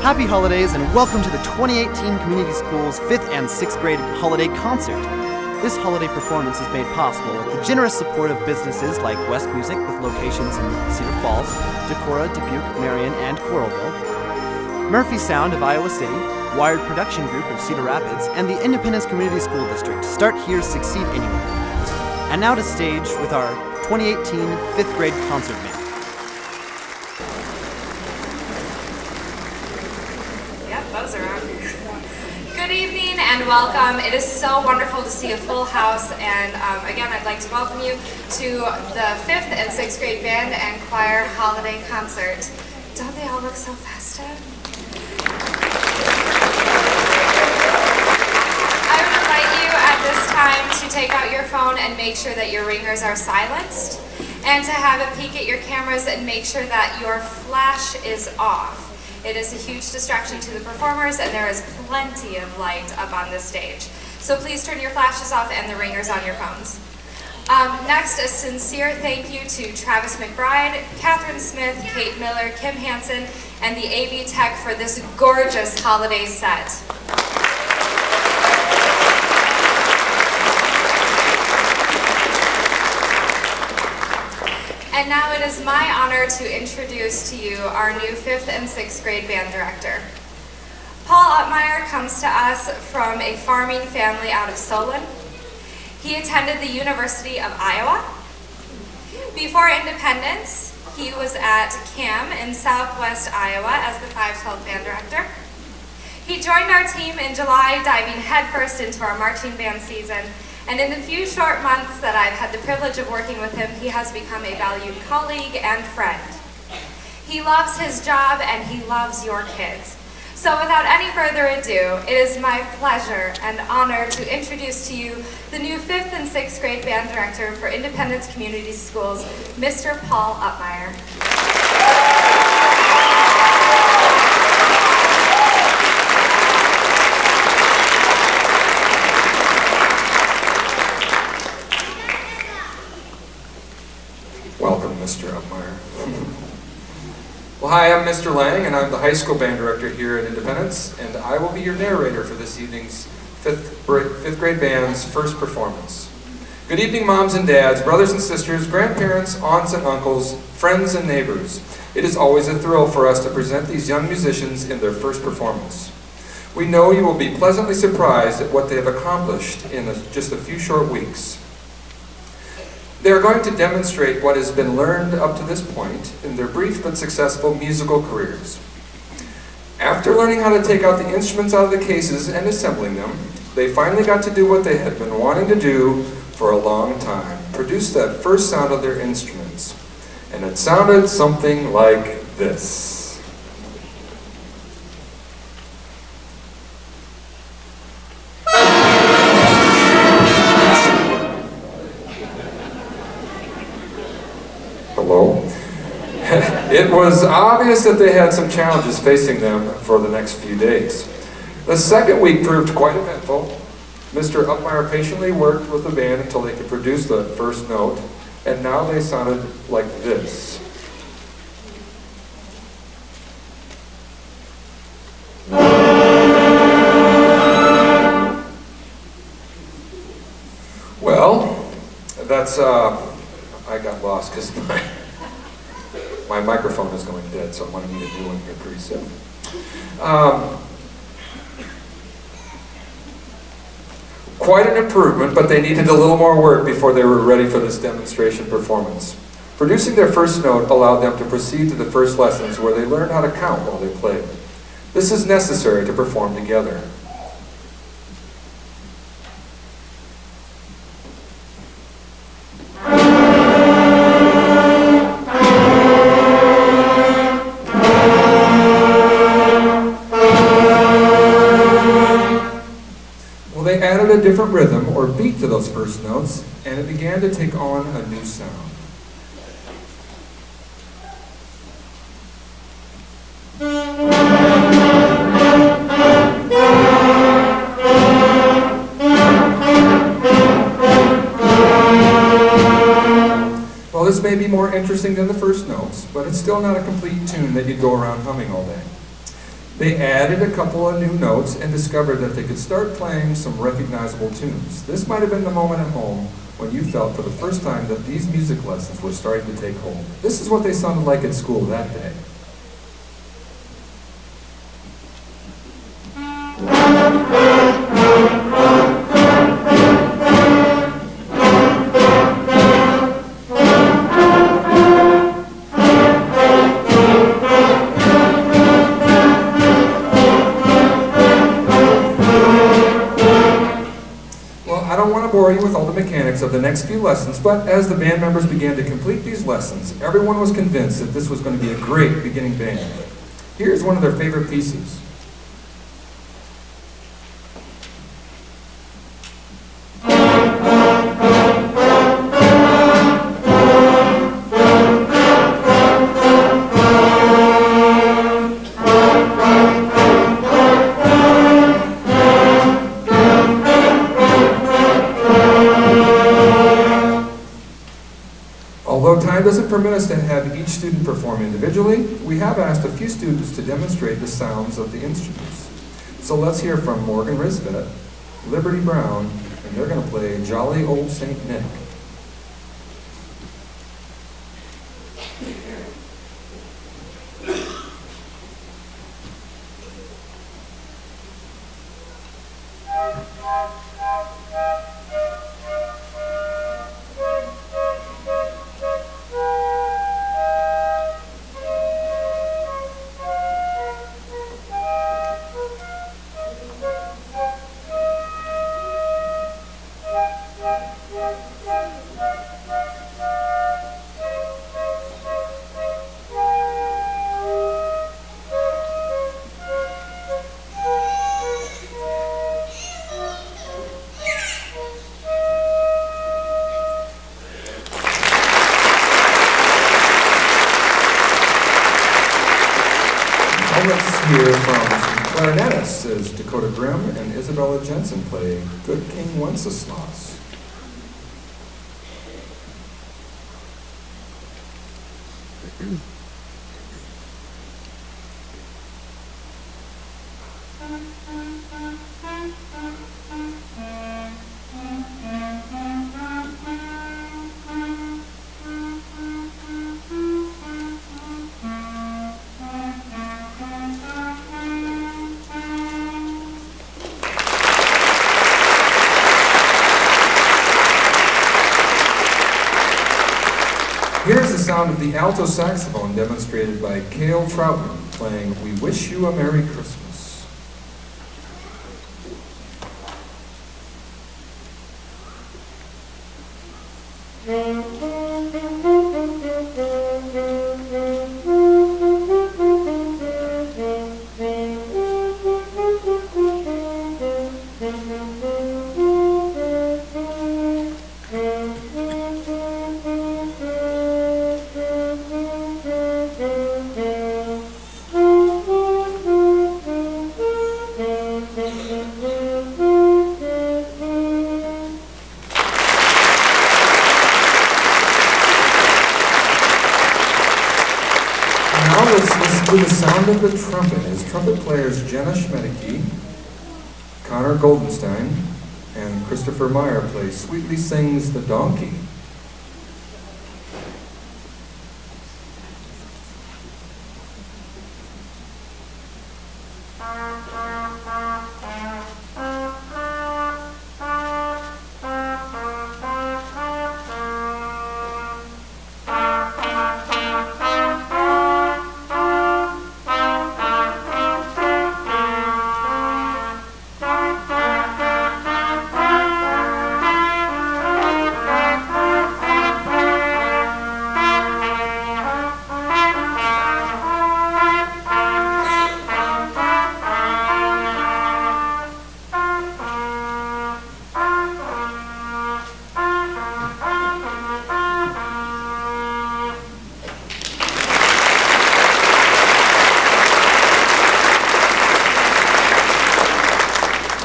Happy holidays and welcome to the 2018 Community Schools 5th and 6th grade holiday concert. This holiday performance is made possible with the generous support of businesses like West Music with locations in Cedar Falls, Decorah, Dubuque, Marion, and Coralville, Murphy Sound of Iowa City, Wired Production Group of Cedar Rapids, and the Independence Community School District. Start here, succeed anywhere. And now to stage with our 2018 5th grade concert band. Those are on. Good evening and welcome. It is so wonderful to see a full house, and again I'd like to welcome you to the 5th and 6th grade band and choir holiday concert. Don't they all look so festive? I would invite you at this time to take out your phone and make sure that your ringers are silenced, and to have a peek at your cameras and make sure that your flash is off. It is a huge distraction to the performers, and there is plenty of light up on this stage. So please turn your flashes off and the ringers on your phones. Next, a sincere thank you to Travis McBride, Catherine Smith, Kate Miller, Kim Hansen, and the AV Tech for this gorgeous holiday set. And now it is my honor to introduce to you our new 5th and 6th grade band director. Paul Upmeyer comes to us from a farming family out of Solon. He attended the University of Iowa. Before independence, he was at CAM in Southwest Iowa as the 512 band director. He joined our team in July, diving headfirst into our marching band season. And in the few short months that I've had the privilege of working with him, he has become a valued colleague and friend. He loves his job and he loves your kids. So without any further ado, it is my pleasure and honor to introduce to you the new 5th and 6th grade band director for Independence Community Schools, Mr. Paul Upmeyer. Welcome, Mr. Upmeyer. Well, hi, I'm Mr. Lang, and I'm the high school band director here at Independence, and I will be your narrator for this evening's 5th grade band's first performance. Good evening, moms and dads, brothers and sisters, grandparents, aunts and uncles, friends and neighbors. It is always a thrill for us to present these young musicians in their first performance. We know you will be pleasantly surprised at what they have accomplished in just a few short weeks. They are going to demonstrate what has been learned up to this point in their brief but successful musical careers. After learning how to take out the instruments out of the cases and assembling them, they finally got to do what they had been wanting to do for a long time, produce that first sound of their instruments. And it sounded something like this. It was obvious that they had some challenges facing them for the next few days. The second week proved quite eventful. Mr. Upmeyer patiently worked with the band until they could produce the first note, and now they sounded like this. Well, that's, I got lost because my microphone is going dead, so I'm going to need a new one here pretty soon. Quite an improvement, but they needed a little more work before they were ready for this demonstration performance. Producing their first note allowed them to proceed to the first lessons where they learned how to count while they played. This is necessary to perform together. A different rhythm or beat to those first notes, and it began to take on a new sound. Well, this may be more interesting than the first notes, but it's still not a complete tune that you'd go around humming all day. They added a couple of new notes and discovered that they could start playing some recognizable tunes. This might have been the moment at home when you felt for the first time that these music lessons were starting to take hold. This is what they sounded like at school that day. With all the mechanics of the next few lessons, but as the band members began to complete these lessons, everyone was convinced that this was going to be a great beginning band. Here's one of their favorite pieces. Doesn't permit us to have each student perform individually, we have asked a few students to demonstrate the sounds of the instruments. So let's hear from Morgan Risvet, Liberty Brown, and they're going to play Jolly Old Saint Nick. Let's hear from some clarinetists as Dakota Grimm and Isabella Jensen play Good King Wenceslas. Here's the sound of the alto saxophone demonstrated by Cale Troutman playing We Wish You a Merry Christmas. Now let's listen to the sound of the trumpet as trumpet players Jenna Schmedeke, Connor Goldenstein, and Christopher Meyer play Sweetly Sings the Donkey.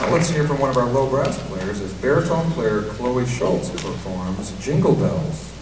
Let's hear from one of our low brass players as baritone player Chloe Schultz performs Jingle Bells.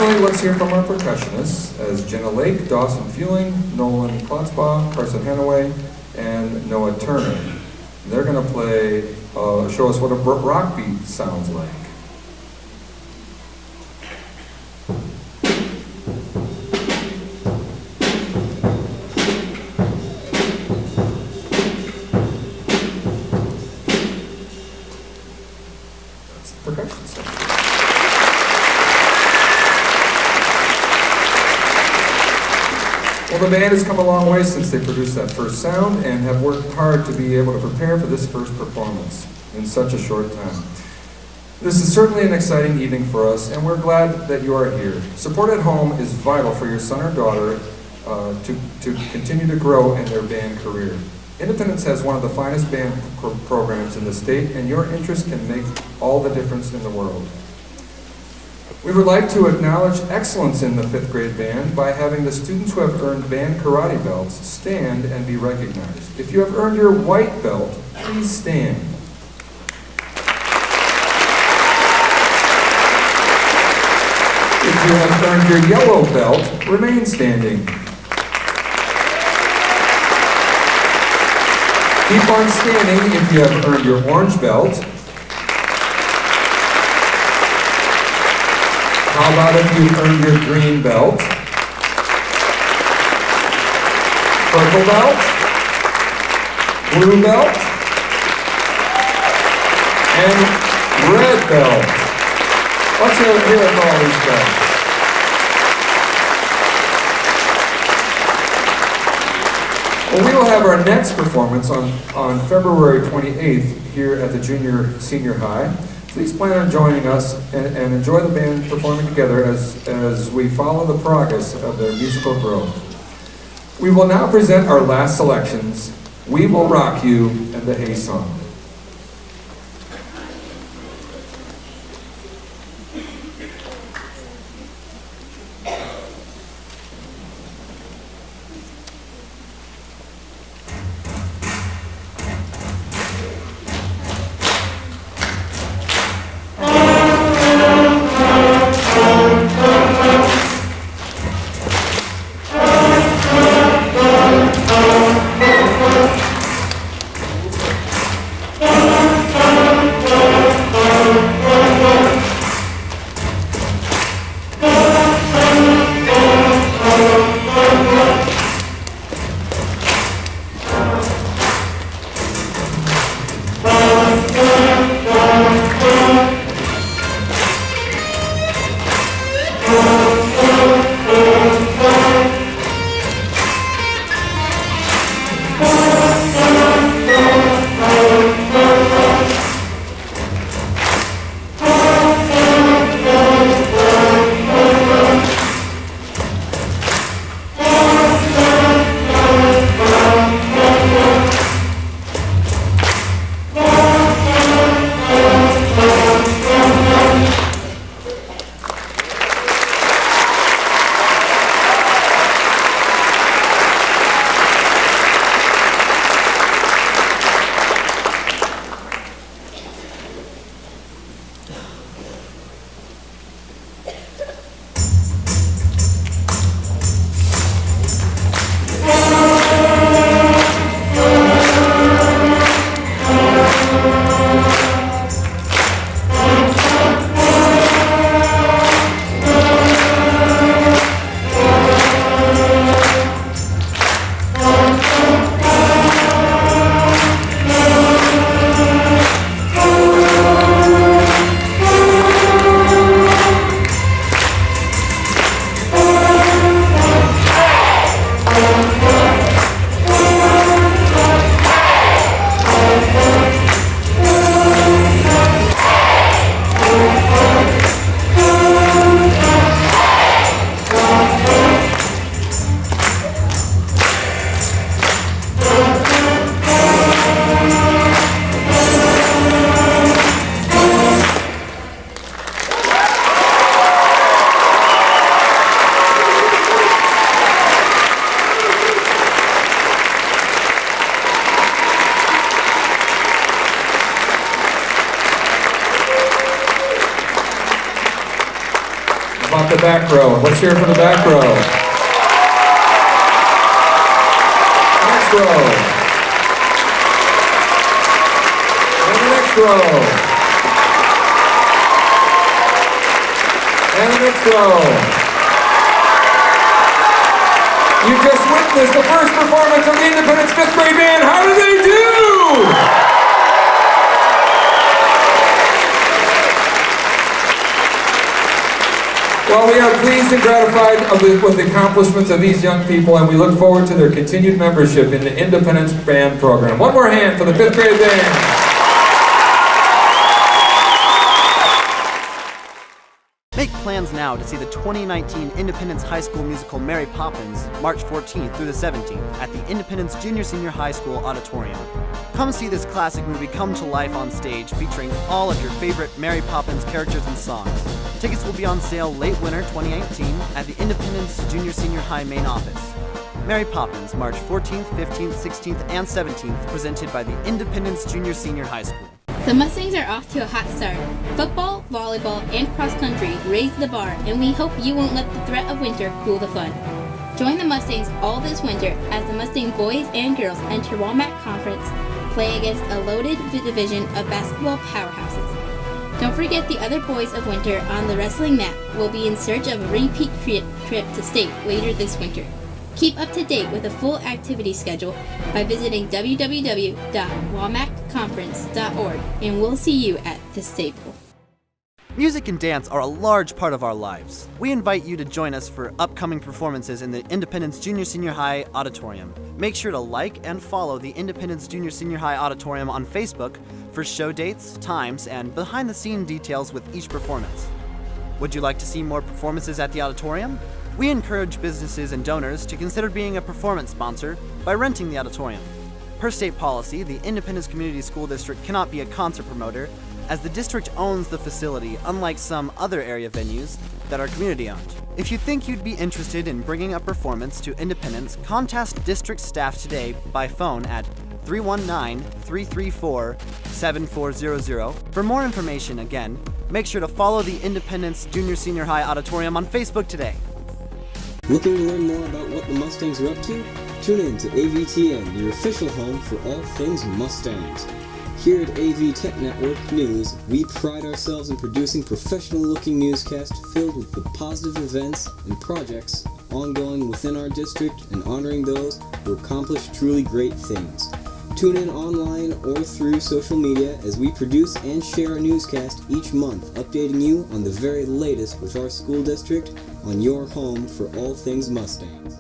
finally, let's hear from our percussionists as Jenna Lake, Dawson Fueling, Nolan Klotzbaugh, Carson Hanaway, and Noah Turner. They're going to play, show us what a rock beat sounds like. That's the percussion section. Well, the band has come a long way since they produced that first sound and have worked hard to be able to prepare for this first performance in such a short time. This is certainly an exciting evening for us, and we're glad that you are here. Support at home is vital for your son or daughter to continue to grow in their band career. Independence has one of the finest band programs in the state, and your interest can make all the difference in the world. We would like to acknowledge excellence in the 5th grade band by having the students who have earned band karate belts stand and be recognized. If you have earned your white belt, please stand. If you have earned your yellow belt, remain standing. Keep on standing if you have earned your orange belt. How about if you've earned your green belt? Purple belt? Blue belt? And red belt. Let's hear it for all these belts. Well, we will have our next performance on February 28th here at the Senior High. Please plan on joining us and enjoy the band performing together as we follow the progress of their musical growth. We will now present our last selections, We Will Rock You and the Hay Song. the back row. Let's hear it for the back row. Next row. And the next row. And the next row. You just witnessed the first performance of the Independence 5th grade band. How did they do? Well, we are pleased and gratified with the accomplishments of these young people, and we look forward to their continued membership in the Independence Band program. One more hand for the 5th grade band. Make plans now to see the 2019 Independence High School musical Mary Poppins, March 14th through the 17th at the Independence Junior Senior High School Auditorium. Come see this classic movie come to life on stage, featuring all of your favorite Mary Poppins characters and songs. Tickets will be on sale late winter 2018 at the Independence Junior Senior High main office. Mary Poppins, March 14th, 15th, 16th, and 17th, presented by the Independence Junior Senior High School. The Mustangs are off to a hot start. Football, volleyball, and cross country raise the bar, and we hope you won't let the threat of winter cool the fun. Join the Mustangs all this winter as the Mustang boys and girls enter WAMAC Conference, play against a loaded division of basketball powerhouses. Don't forget the other boys of winter on the wrestling mat will be in search of a repeat trip to state later this winter. Keep up to date with a full activity schedule by visiting www.wamacconference.org, and we'll see you at the Staple. Music and dance are a large part of our lives. We invite you to join us for upcoming performances in the Independence Junior Senior High Auditorium. Make sure to like and follow the Independence Junior Senior High Auditorium on Facebook for show dates, times, and behind-the-scene details with each performance. Would you like to see more performances at the auditorium? We encourage businesses and donors to consider being a performance sponsor by renting the auditorium. Per state policy, the Independence Community School District cannot be a concert promoter, as the district owns the facility, unlike some other area venues that are community-owned. If you think you'd be interested in bringing a performance to Independence, contact district staff today by phone at 319-334-7400. For more information, again, make sure to follow the Independence Junior Senior High Auditorium on Facebook today. Looking to learn more about what the Mustangs are up to? Tune in to AVTN, your official home for all things Mustangs. Here at AV Tech Network News, we pride ourselves in producing professional-looking newscasts filled with the positive events and projects ongoing within our district and honoring those who accomplish truly great things. Tune in online or through social media as we produce and share a newscast each month, updating you on the very latest with our school district on your home for all things Mustangs.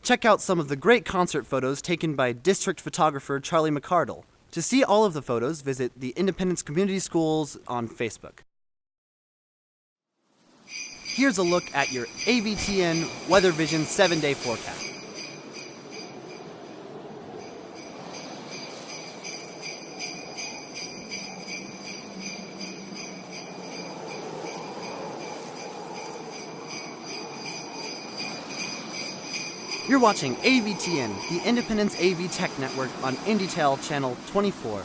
Check out some of the great concert photos taken by district photographer Charlie McCardle. To see all of the photos, visit the Independence Community Schools on Facebook. Here's a look at your AVTN Weather Vision 7-day forecast. You're watching AVTN, the Independence AV Tech Network on IndyTel Channel 24.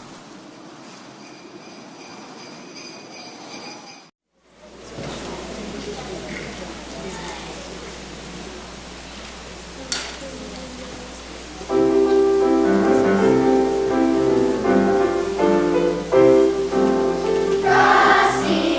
Frosty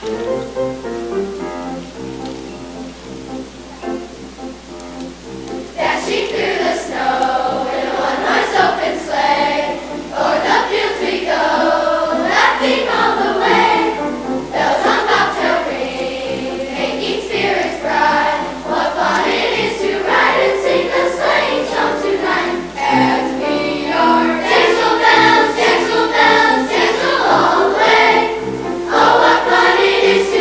Dashing through the snow in a one-horse open sleigh, o'er the fields we go, laughing all the way. Bells on bobtail ring, making spirits bright. What fun it is to ride and sing a sleighing song tonight! As we are jingle bells, jingle all the way. Oh, what fun it is to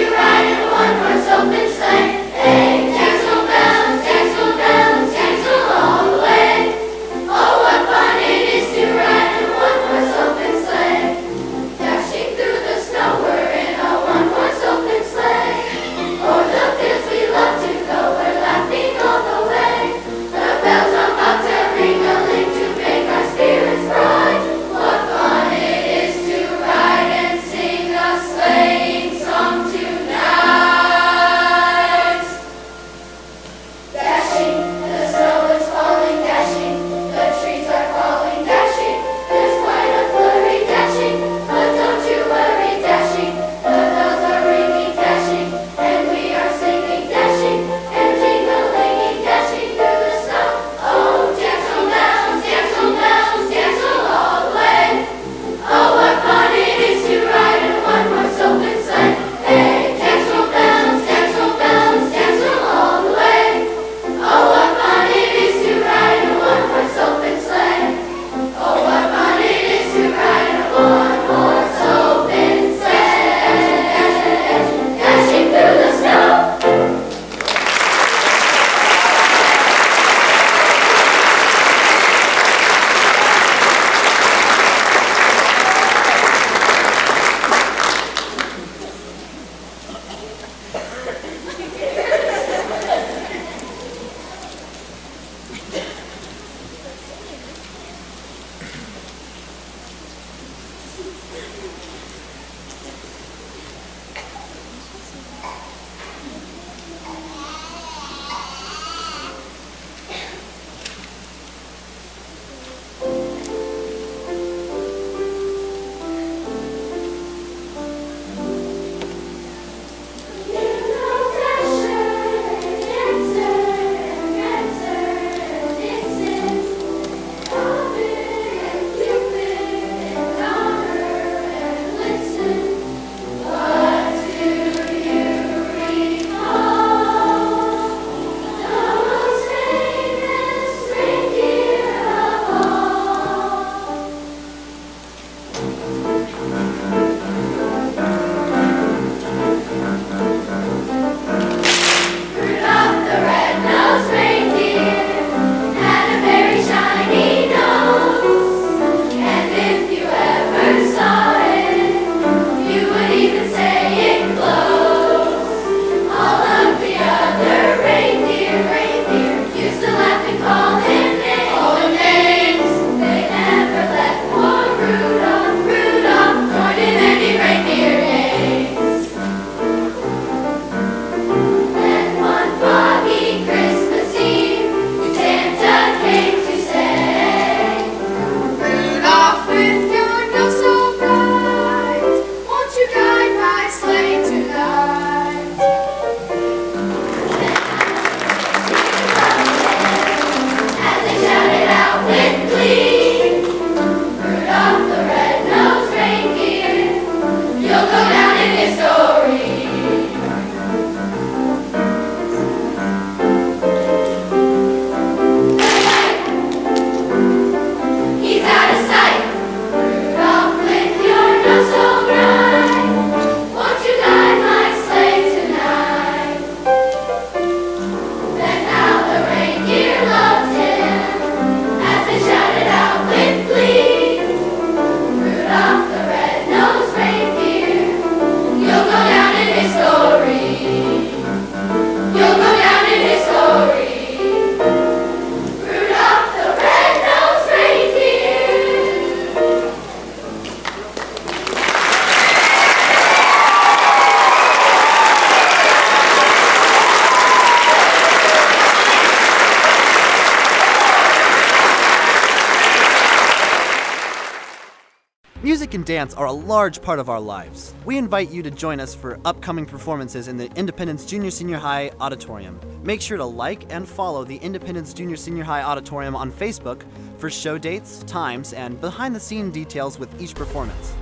Music and dance are a large part of our lives. We invite you to join us for upcoming performances in the Independence Junior Senior High Auditorium. Make sure to like and follow the Independence Junior Senior High Auditorium on Facebook for show dates, times, and behind-the-scene details with each performance.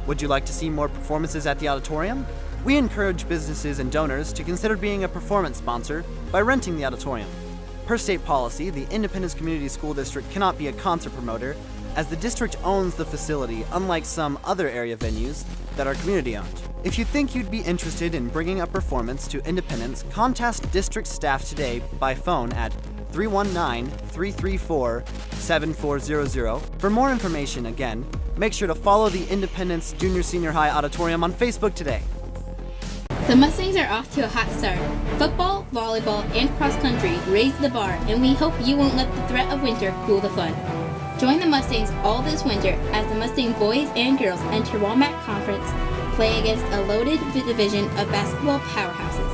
Would you like to see more performances at the auditorium? We encourage businesses and donors to consider being a performance sponsor by renting the auditorium. Per state policy, the Independence Community School District cannot be a concert promoter, as the district owns the facility, unlike some other area venues that are community-owned. If you think you'd be interested in bringing a performance to Independence, contact district staff today by phone at 319-334-7400. For more information, again, make sure to follow the Independence Junior Senior High Auditorium on Facebook today. The Mustangs are off to a hot start. Football, volleyball, and cross country raise the bar, and we hope you won't let the threat of winter cool the fun. Join the Mustangs all this winter as the Mustang boys and girls enter WAMAC Conference, play against a loaded division of basketball powerhouses.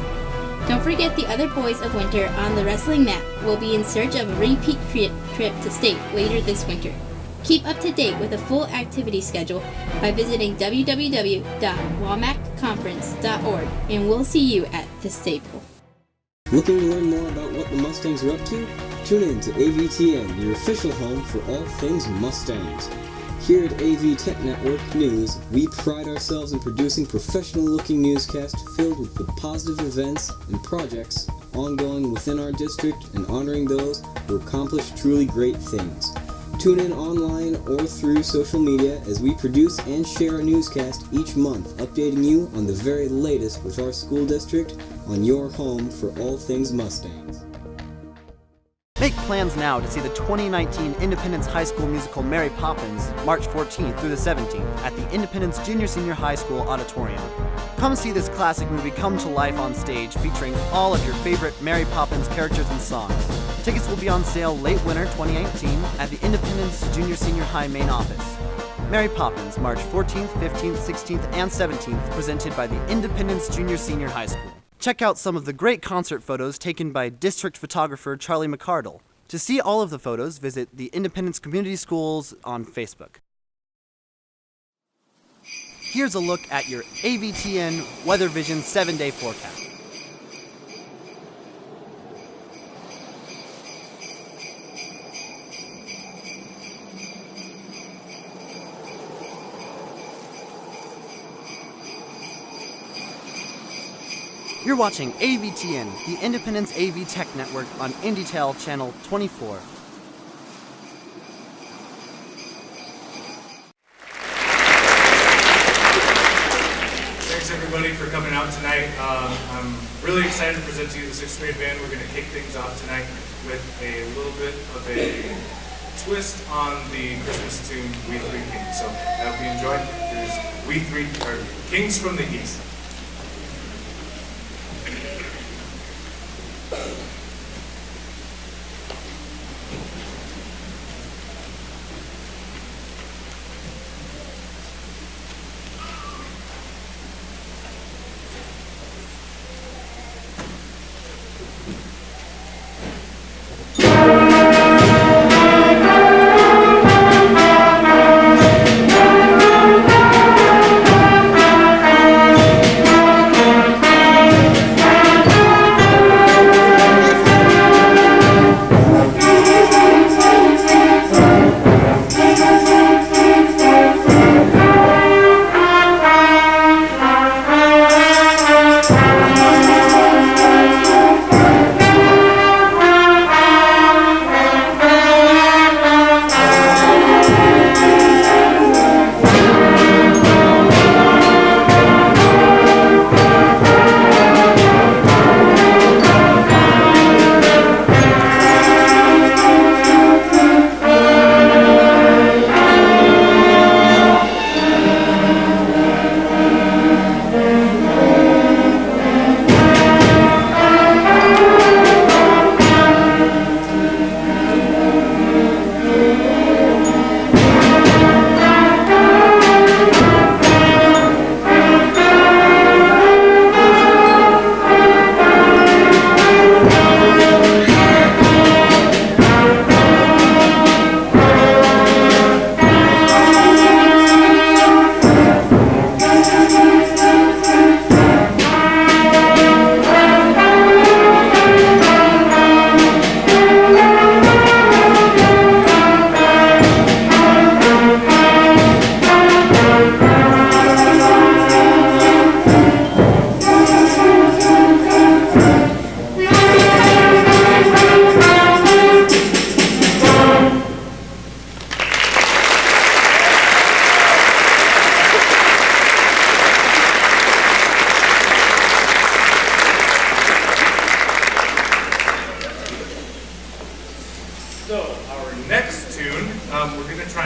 Don't forget the other boys of winter on the wrestling mat will be in search of a repeat trip to state later this winter. Keep up to date with a full activity schedule by visiting www.wamacconference.org, and we'll see you at the Staple. Looking to learn more about what the Mustangs are up to? Tune in to AVTN, your official home for all things Mustangs. Here at AV Tech Network News, we pride ourselves in producing professional-looking newscasts filled with the positive events and projects ongoing within our district and honoring those who accomplish truly great things. Tune in online or through social media as we produce and share a newscast each month, updating you on the very latest with our school district on your home for all things Mustangs. Make plans now to see the 2019 Independence High School musical Mary Poppins, March 14th through the 17th at the Independence Junior Senior High School Auditorium. Come see this classic movie come to life on stage, featuring all of your favorite Mary Poppins characters and songs. Tickets will be on sale late winter 2018 at the Independence Junior Senior High main office. Mary Poppins, March 14th, 15th, 16th, and 17th, presented by the Independence Junior Senior High School. Check out some of the great concert photos taken by district photographer Charlie McCardle. To see all of the photos, visit the Independence Community Schools on Facebook. Here's a look at your AVTN Weather Vision 7-day forecast. You're watching AVTN, the Independence AV Tech Network on IndyTel Channel 24. Thanks everybody for coming out tonight. I'm really excited to present to you the 6th grade band. We're going to kick things off tonight with a little bit of a twist on the Christmas tune We Three Kings. So I hope you enjoy. There's We Three, or Kings from the East.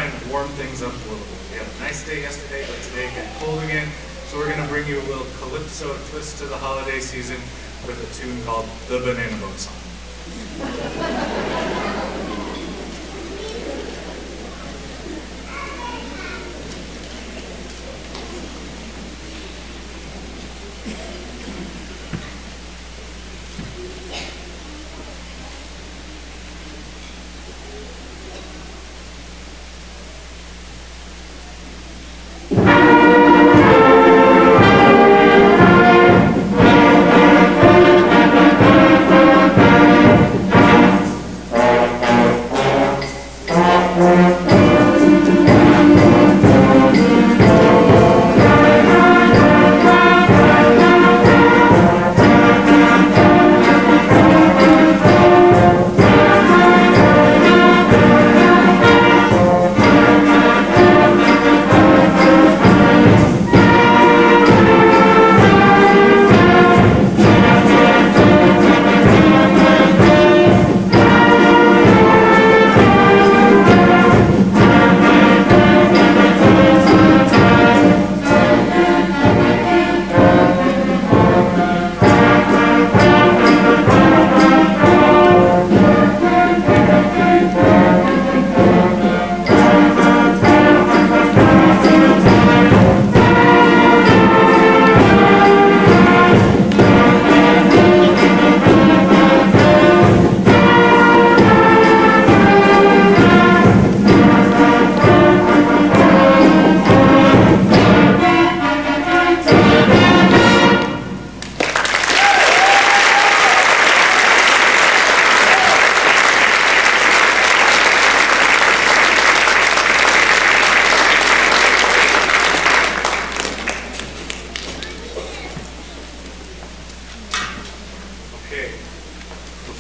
try and warm things up a little bit. We had a nice day yesterday, but today it got cold again. So we're going to bring you a little calypso twist to the holiday season with a tune called The Banana Boat Song.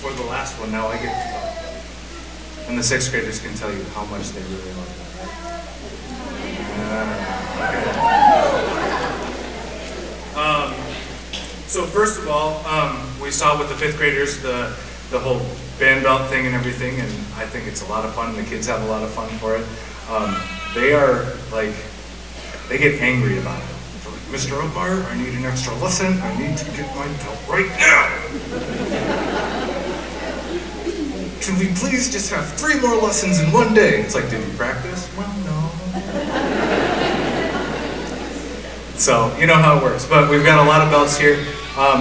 For the last one, now I get to talk. And the sixth graders can tell you how much they really love that. Okay. So first of all, we saw with the fifth graders the whole band belt thing and everything, and I think it's a lot of fun, and the kids have a lot of fun for it. They are like, they get angry about it. They're like, Mr. Upmeyer, I need an extra lesson. I need to get my belt right now. Can we please just have 3 more lessons in one day? It's like, did you practice? Well, no. So, you know how it works. But we've got a lot of belts here.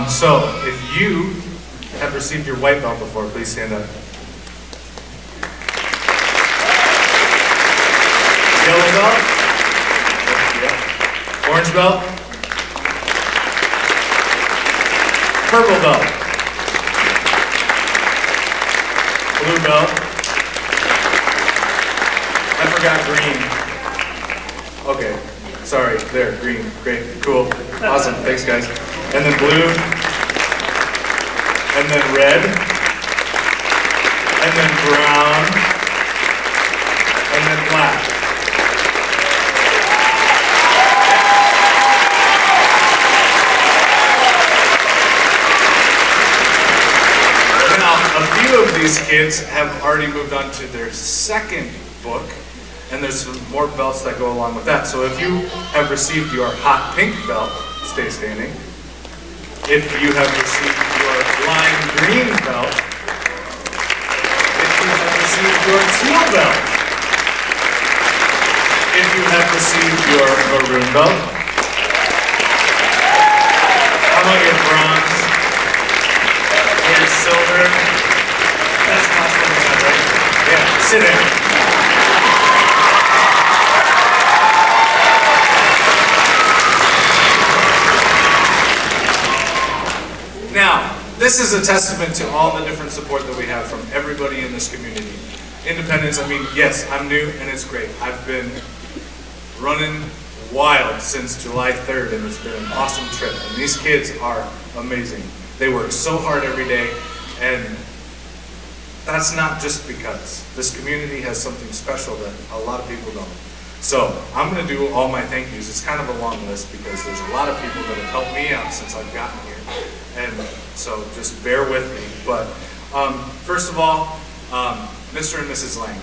So, if you have received your white belt before, please stand up. Yellow belt? Yeah. Orange belt? Purple belt? Blue belt. I forgot green. Okay, sorry, there, green, great, cool, awesome, thanks guys. And then blue, and then red, and then brown, and then black. A few of these kids have already moved on to their second book, and there's some more belts that go along with that. So if you have received your hot pink belt, stay standing. If you have received your lime green belt, if you have received your teal belt, if you have received your maroon belt, how about your bronze, your silver? That's possible, right? Yeah, sit in. Now, this is a testament to all the different support that we have from everybody in this community. Independence, I mean, yes, I'm new and it's great. I've been running wild since July 3rd and it's been an awesome trip. And these kids are amazing. They work so hard every day, and that's not just because. This community has something special that a lot of people don't. So I'm going to do all my thank yous. It's kind of a long list because there's a lot of people that have helped me out since I've gotten here. And so just bear with me. But first of all, Mr. and Mrs. Lang.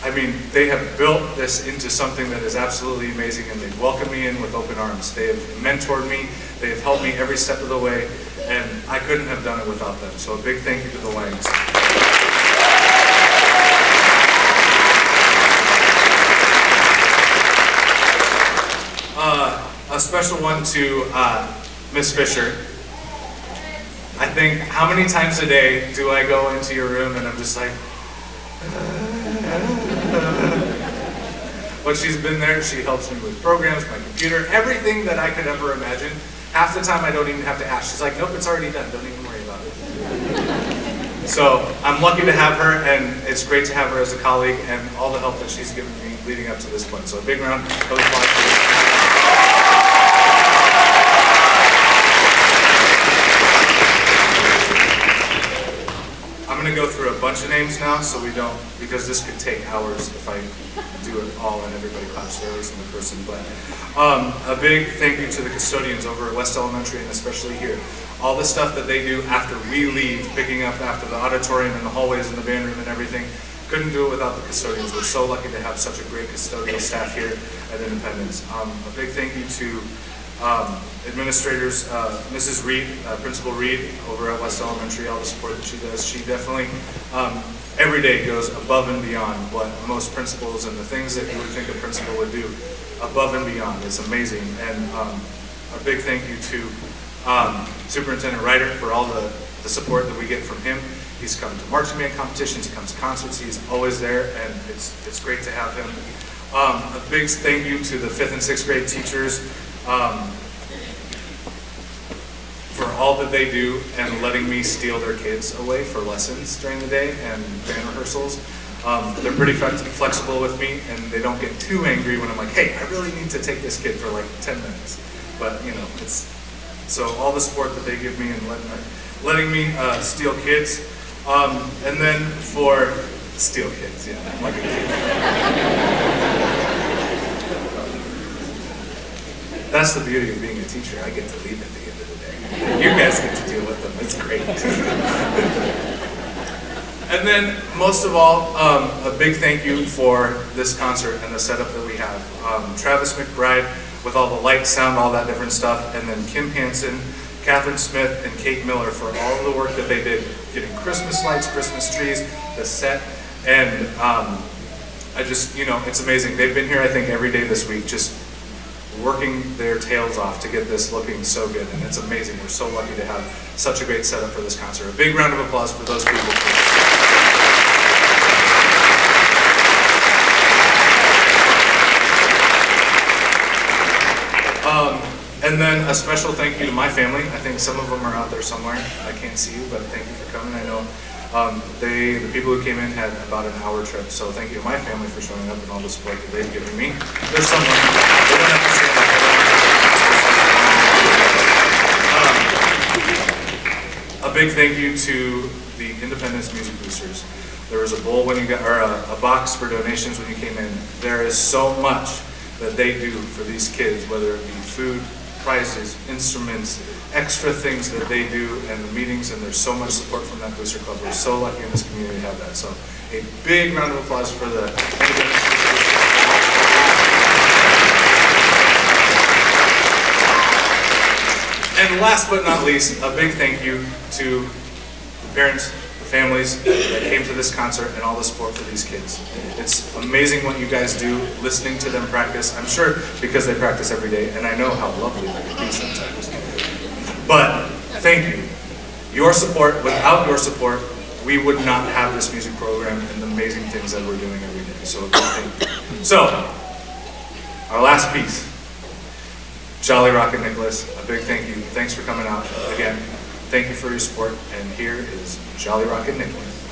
I mean, they have built this into something that is absolutely amazing, and they've welcomed me in with open arms. They have mentored me, they have helped me every step of the way, and I couldn't have done it without them. So a big thank you to the Langs. A special one to Miss Fisher. I think, how many times a day do I go into your room and I'm just like, but she's been there, she helps me with programs, my computer, everything that I could ever imagine. Half the time I don't even have to ask. She's like, nope, it's already done, don't even worry about it. So I'm lucky to have her, and it's great to have her as a colleague and all the help that she's given me leading up to this point. So a big round of applause for this. I'm going to go through a bunch of names now, so we don't, because this could take hours if I do it all and everybody claps for every single person. But a big thank you to the custodians over at West Elementary, and especially here. All the stuff that they do after we leave, picking up after the auditorium and the hallways and the band room and everything, couldn't do it without the custodians. We're so lucky to have such a great custodial staff here at Independence. A big thank you to administrators, Mrs. Reed, Principal Reed over at West Elementary, all the support that she does. She definitely every day goes above and beyond what most principals and the things that you would think a principal would do, above and beyond. It's amazing. And a big thank you to Superintendent Ryder for all the support that we get from him. He's come to marching band competitions, he comes to concerts, he's always there, and it's great to have him. A big thank you to the 5th and 6th grade teachers for all that they do and letting me steal their kids away for lessons during the day and band rehearsals. They're pretty flexible with me, and they don't get too angry when I'm like, hey, I really need to take this kid for like 10 minutes. But you know, it's so all the support that they give me and letting me steal kids. And then for steal kids, yeah, I'm like a kid. That's the beauty of being a teacher. I get to leave at the end of the day. You guys get to deal with them. It's great. And then, most of all, a big thank you for this concert and the setup that we have. Travis McBride with all the lights, sound, all that different stuff, and then Kim Hansen, Catherine Smith, and Kate Miller for all of the work that they did, getting Christmas lights, Christmas trees, the set, and I just, you know, it's amazing. They've been here, I think, every day this week, just working their tails off to get this looking so good, and it's amazing. We're so lucky to have such a great setup for this concert. A big round of applause for those people. And then a special thank you to my family. I think some of them are out there somewhere. I can't see you, but thank you for coming. I know the people who came in had about an hour trip, so thank you to my family for showing up and all the support that they've given me. There's someone, they don't have to say that. A big thank you to the Independence Music Boosters. There was a bowl when you got, or a box for donations when you came in. There is so much that they do for these kids, whether it be food, prizes, instruments, extra things that they do, and the meetings, and there's so much support from that booster club. We're so lucky in this community to have that. So a big round of applause for the Independence Music Boosters. And last but not least, a big thank you to the parents, the families that came to this concert, and all the support for these kids. It's amazing what you guys do, listening to them practice. I'm sure because they practice every day, and I know how lovely they can be sometimes. But thank you. Your support, without your support, we would not have this music program and the amazing things that we're doing every day. So a big thank you. So, our last piece, Jolly Rockin' Nicholas, a big thank you. Thanks for coming out again. Thank you for your support, and here is Jolly Rockin' Nicholas.